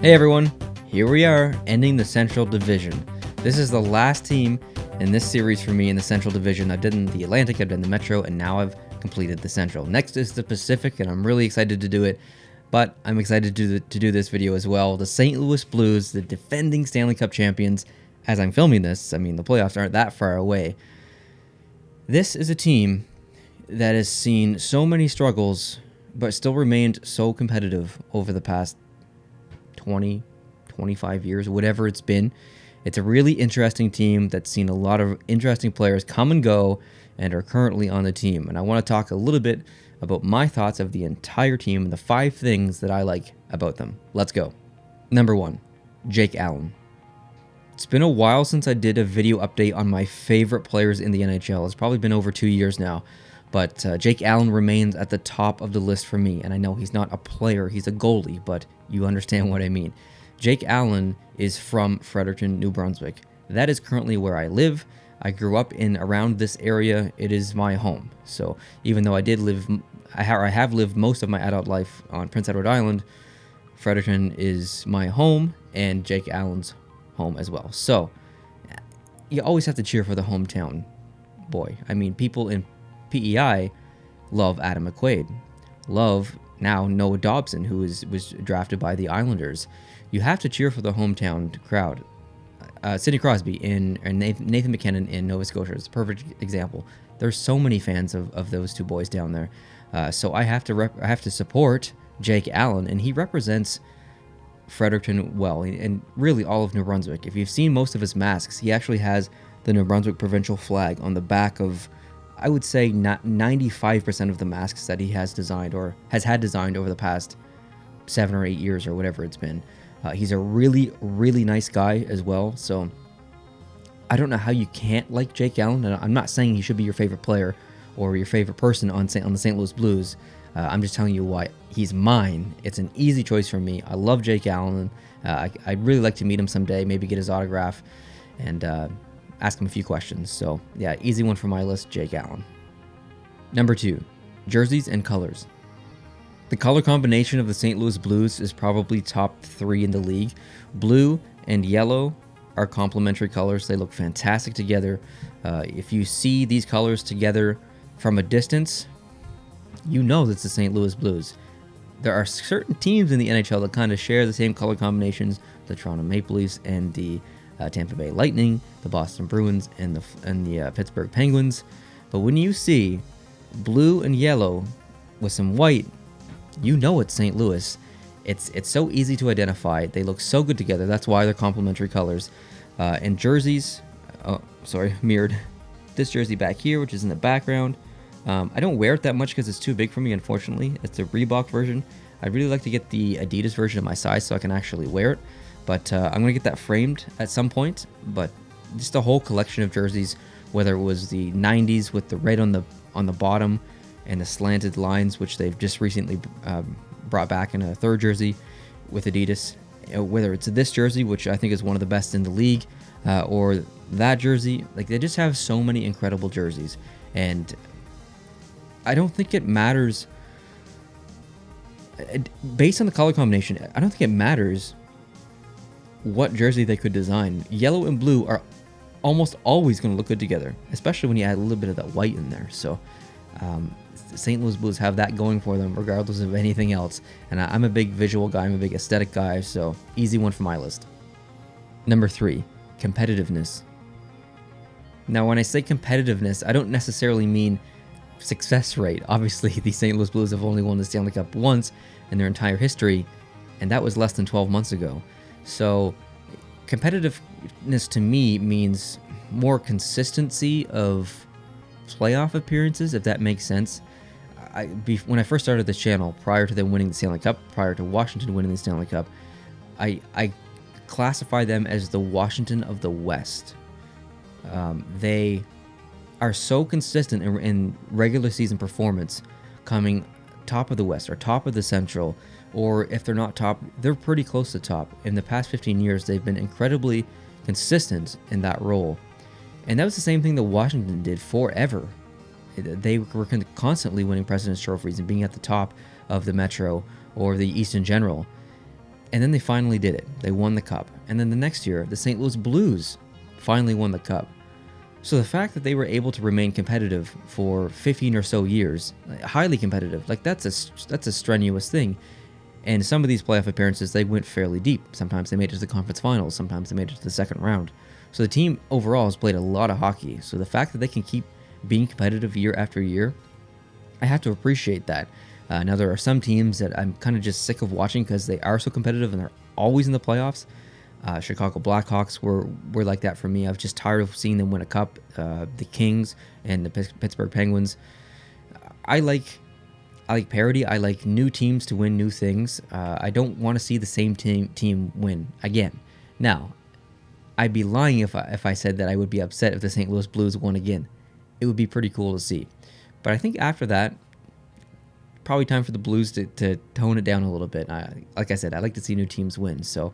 Hey everyone, here we are, ending the Central Division. This is the last team in this series for me in the Central Division. I've done the Atlantic, I've done the Metro, and now I've completed the Central. Next is the Pacific, and I'm really excited to do it, but I'm excited to do this video as well. The St. Louis Blues, the defending Stanley Cup champions. As I'm filming this, I mean, the playoffs aren't that far away. This is a team that has seen so many struggles, but still remained so competitive over the past 20, 25 years, whatever it's been. It's a really interesting team that's seen a lot of interesting players come and go and are currently on the team. And I want to talk a little bit about my thoughts of the entire team and the 5 things that I like about them. Let's go. Number 1, Jake Allen. It's been a while since I did a video update on my favorite players in the NHL. It's probably been over 2 years now. But Jake Allen remains at the top of the list for me. And I know he's not a player, he's a goalie, but you understand what I mean. Jake Allen is from Fredericton, New Brunswick. That is currently where I live. I grew up in around this area. It is my home. So even though I have lived most of my adult life on Prince Edward Island, Fredericton is my home and Jake Allen's home as well. So you always have to cheer for the hometown boy. I mean, people in PEI love Adam McQuaid, love now Noah Dobson, who was drafted by the Islanders. You have to cheer for the hometown crowd. Sidney Crosby and Nathan McKinnon in Nova Scotia is a perfect example. There's so many fans of those two boys down there. So I have to support Jake Allen, and he represents Fredericton well, and really all of New Brunswick. If you've seen most of his masks, he actually has the New Brunswick provincial flag on the back of, I would say, not 95% of the masks that he has designed or has had designed over the past 7 or 8 years or whatever it's been. He's a really, really nice guy as well. So I don't know how you can't like Jake Allen. And I'm not saying he should be your favorite player or your favorite person on the St. Louis Blues. I'm just telling you why he's mine. It's an easy choice for me. I love Jake Allen. I'd really like to meet him someday, maybe get his autograph and ask him a few questions. So yeah, easy one for my list, Jake Allen. Number 2, jerseys and colors. The color combination of the St. Louis Blues is probably top 3 in the league. Blue and yellow are complementary colors. They look fantastic together. If you see these colors together from a distance, you know it's the St. Louis Blues. There are certain teams in the NHL that kind of share the same color combinations: the Toronto Maple Leafs and the Tampa Bay Lightning, the Boston Bruins and the Pittsburgh Penguins. But when you see blue and yellow with some white, you know it's St. Louis. It's so easy to identify. They look so good together. That's why they're complementary colors. And jerseys, mirrored. This jersey back here, which is in the background. I don't wear it that much because it's too big for me, unfortunately. It's the Reebok version. I'd really like to get the Adidas version of my size so I can actually wear it. But I'm going to get that framed at some point. But just a whole collection of jerseys, whether it was the 90s with the red on the bottom and the slanted lines, which they've just recently brought back in a 3rd jersey with Adidas, whether it's this jersey, which I think is one of the best in the league, or that jersey. Like, they just have so many incredible jerseys. And I don't think it matters, based on the color combination, I don't think it matters what jersey they could design. Yellow and blue are almost always going to look good together, especially when you add a little bit of that white in there. So St. Louis Blues have that going for them regardless of anything else. And I'm a big visual guy, I'm a big aesthetic guy, so easy one for my list. Number 3, competitiveness. Now, when I say competitiveness, I don't necessarily mean success rate. Obviously, the St. Louis Blues have only won the Stanley Cup once in their entire history, and that was less than 12 months ago. So competitiveness to me means more consistency of playoff appearances, if that makes sense. When I first started this channel, prior to them winning the Stanley Cup, prior to Washington winning the Stanley Cup, I classify them as the Washington of the West. They are so consistent in regular season performance, coming top of the West or top of the Central, or if they're not top, they're pretty close to top. In the past 15 years, they've been incredibly consistent in that role. And that was the same thing that Washington did forever. They were constantly winning President's trophies and being at the top of the Metro or the East in general. And then they finally did it. They won the cup. And then the next year, the St. Louis Blues finally won the cup. So the fact that they were able to remain competitive for 15 or so years, highly competitive, like that's a strenuous thing. And some of these playoff appearances, they went fairly deep. Sometimes they made it to the conference finals. Sometimes they made it to the second round. So the team overall has played a lot of hockey. So the fact that they can keep being competitive year after year, I have to appreciate that. Now, there are some teams that I'm kind of just sick of watching because they are so competitive and they're always in the playoffs. Chicago Blackhawks were like that for me. I was just tired of seeing them win a cup. The Kings and the Pittsburgh Penguins. I like parity. I like new teams to win new things. I don't want to see the same team win again. Now, I'd be lying if I said that I would be upset if the St. Louis Blues won again. It would be pretty cool to see. But I think after that, probably time for the Blues to tone it down a little bit. Like I said, I like to see new teams win. So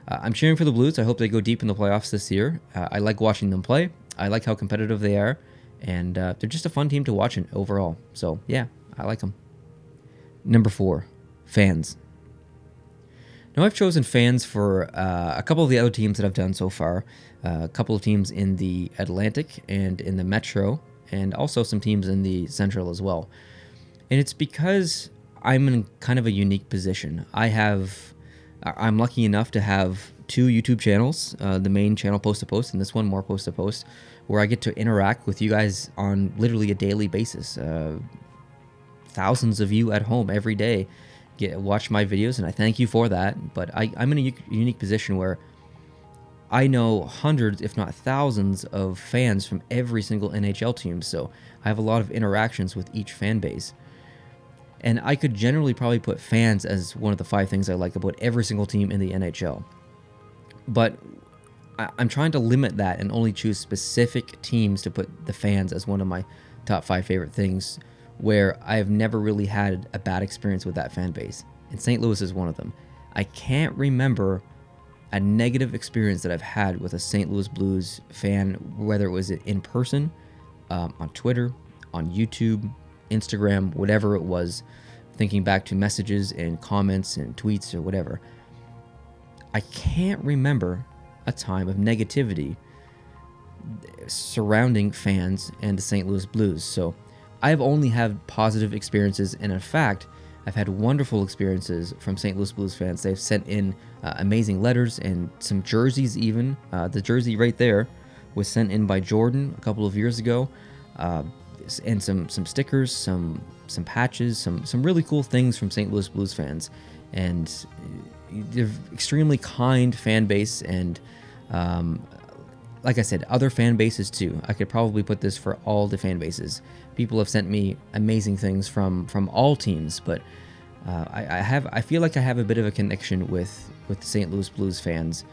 I'm cheering for the Blues. I hope they go deep in the playoffs this year. I like watching them play. I like how competitive they are. And they're just a fun team to watch overall. So, yeah, I like them. Number 4, fans. Now, I've chosen fans for a couple of the other teams that I've done so far. A couple of teams in the Atlantic and in the Metro. And also some teams in the Central as well. And it's because I'm in kind of a unique position. I'm lucky enough to have 2 YouTube channels, the main channel Post to Post and this one More Post to Post, where I get to interact with you guys on literally a daily basis. Thousands of you at home every day watch my videos, and I thank you for that. But I'm in a unique position where I know hundreds, if not thousands, of fans from every single NHL team, so I have a lot of interactions with each fan base. And I could generally probably put fans as one of the 5 things I like about every single team in the NHL. But I'm trying to limit that and only choose specific teams to put the fans as one of my top 5 favorite things, where I've never really had a bad experience with that fan base. And St. Louis is one of them. I can't remember a negative experience that I've had with a St. Louis Blues fan, whether it was in person, on Twitter, on YouTube, Instagram, whatever it was, thinking back to messages and comments and tweets or whatever. I can't remember a time of negativity surrounding fans and the St. Louis Blues. So I've only had positive experiences, and in fact, I've had wonderful experiences from St. Louis Blues fans. They've sent in amazing letters and some jerseys even. The jersey right there was sent in by Jordan a couple of years ago. And some stickers, some patches, some really cool things from St. Louis Blues fans. And they're extremely kind fan base, and like I said, other fan bases too. I could probably put this for all the fan bases. People have sent me amazing things from all teams, but I feel like I have a bit of a connection with the St. Louis Blues fans.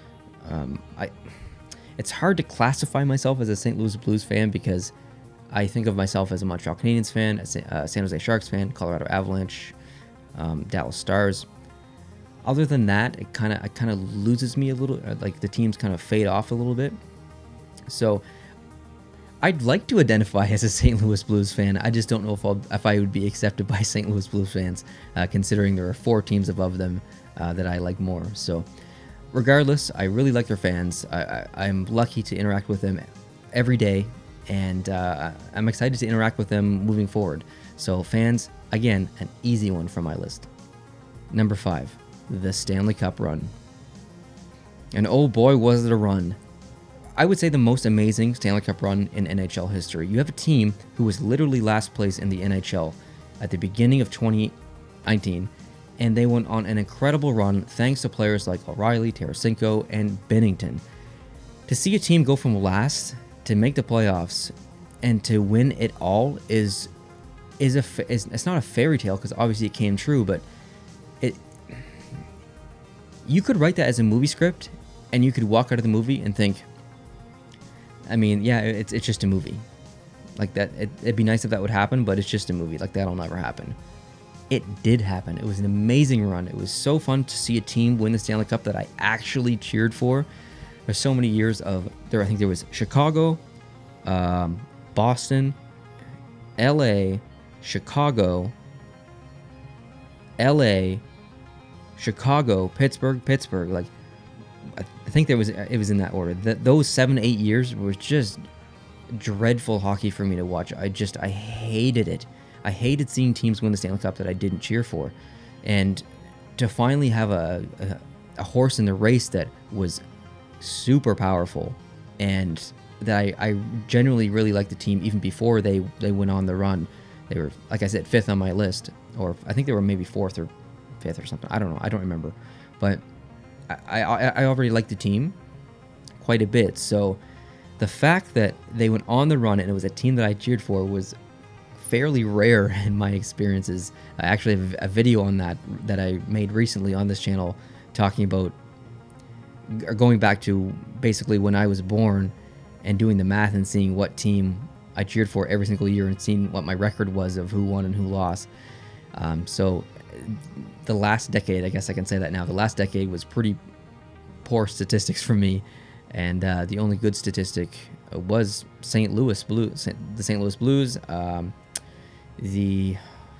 It's hard to classify myself as a St. Louis Blues fan because I think of myself as a Montreal Canadiens fan, a San Jose Sharks fan, Colorado Avalanche, Dallas Stars. Other than that, it kind of loses me a little. Like the teams kind of fade off a little bit. So I'd like to identify as a St. Louis Blues fan. I just don't know if I would be accepted by St. Louis Blues fans, considering there are 4 teams above them that I like more. So regardless, I really like their fans. I'm lucky to interact with them every day, and I'm excited to interact with them moving forward. So fans, again, an easy one from my list. Number 5, the Stanley Cup run. And oh boy, was it a run. I would say the most amazing Stanley Cup run in NHL history. You have a team who was literally last place in the NHL at the beginning of 2019, and they went on an incredible run thanks to players like O'Reilly, Tarasenko, and Binnington. To see a team go from last to make the playoffs and to win it all is it's not a fairy tale, because obviously it came true, but you could write that as a movie script and you could walk out of the movie and think, I mean, yeah, it's just a movie. Like that, it'd be nice if that would happen, but it's just a movie. Like that'll never happen. It did happen. It was an amazing run. It was so fun to see a team win the Stanley Cup that I actually cheered for. There's so many years of there. I think there was Chicago, Boston, LA, Chicago, LA, Chicago, Pittsburgh. Like, I think it was in that order. Those 7-8 years were just dreadful hockey for me to watch. I hated it. I hated seeing teams win the Stanley Cup that I didn't cheer for, and to finally have a horse in the race that was super powerful, and that I genuinely really liked the team even before they went on the run. They were, like I said, 5th on my list, or I think they were maybe 4th or 5th or something. I don't know. I don't remember, but I already liked the team quite a bit. So the fact that they went on the run and it was a team that I cheered for was fairly rare in my experiences. I actually have a video on that I made recently on this channel, talking about going back to basically when I was born and doing the math and seeing what team I cheered for every single year and seeing what my record was of who won and who lost. So the last decade, I guess I can say that now, the last decade was pretty poor statistics for me, and the only good statistic was St. Louis Blues, the St. Louis Blues.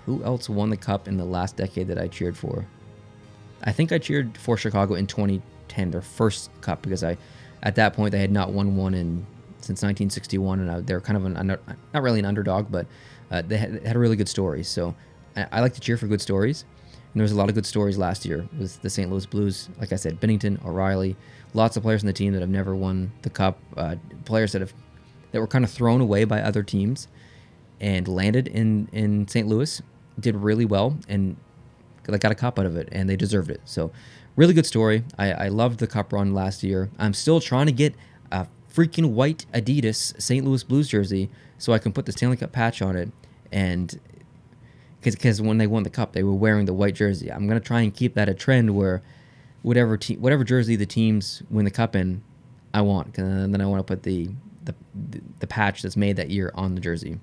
Who else won the cup in the last decade that I cheered for? I think I cheered for Chicago in 2010, their first cup, because at that point they had not won one since 1961, and they're kind of not really an underdog, but they had a really good story. So I like to cheer for good stories, and there was a lot of good stories last year with the St. Louis Blues. Like I said, Binnington, O'Reilly, lots of players in the team that have never won the cup, players that were kind of thrown away by other teams and landed in St. Louis, did really well, and they got a cup out of it, and they deserved it. So really good story. I loved the cup run last year. I'm still trying to get a freaking white Adidas St. Louis Blues jersey so I can put the Stanley Cup patch on it, and because when they won the cup, they were wearing the white jersey. I'm going to try and keep that a trend where whatever jersey the teams win the cup in, I want. And then I want to put the patch that's made that year on the jersey,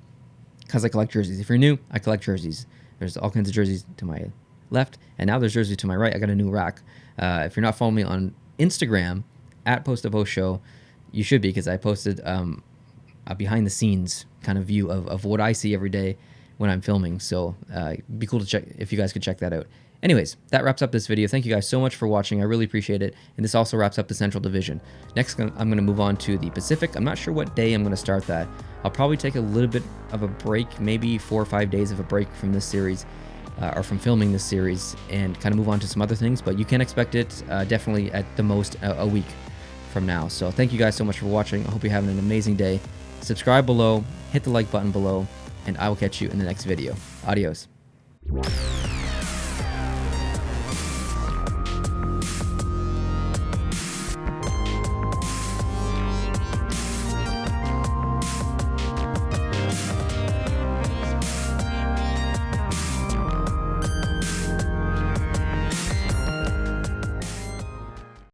because I collect jerseys. If you're new, I collect jerseys. There's all kinds of jerseys to my left, and now there's jerseys to my right. I got a new rack. If you're not following me on Instagram, at Post to Post Show, you should be, because I posted a behind-the-scenes kind of view of what I see every day when I'm filming. So it'd be cool to check if you guys could check that out. Anyways, that wraps up this video. Thank you guys so much for watching. I really appreciate it. And this also wraps up the Central Division. Next, I'm going to move on to the Pacific. I'm not sure what day I'm going to start that. I'll probably take a little bit of a break, maybe 4 or 5 days of a break from this series, or from filming this series, and kind of move on to some other things. But you can expect it definitely at the most a week from now. So thank you guys so much for watching. I hope you're having an amazing day. Subscribe below, hit the like button below, and I will catch you in the next video. Adios.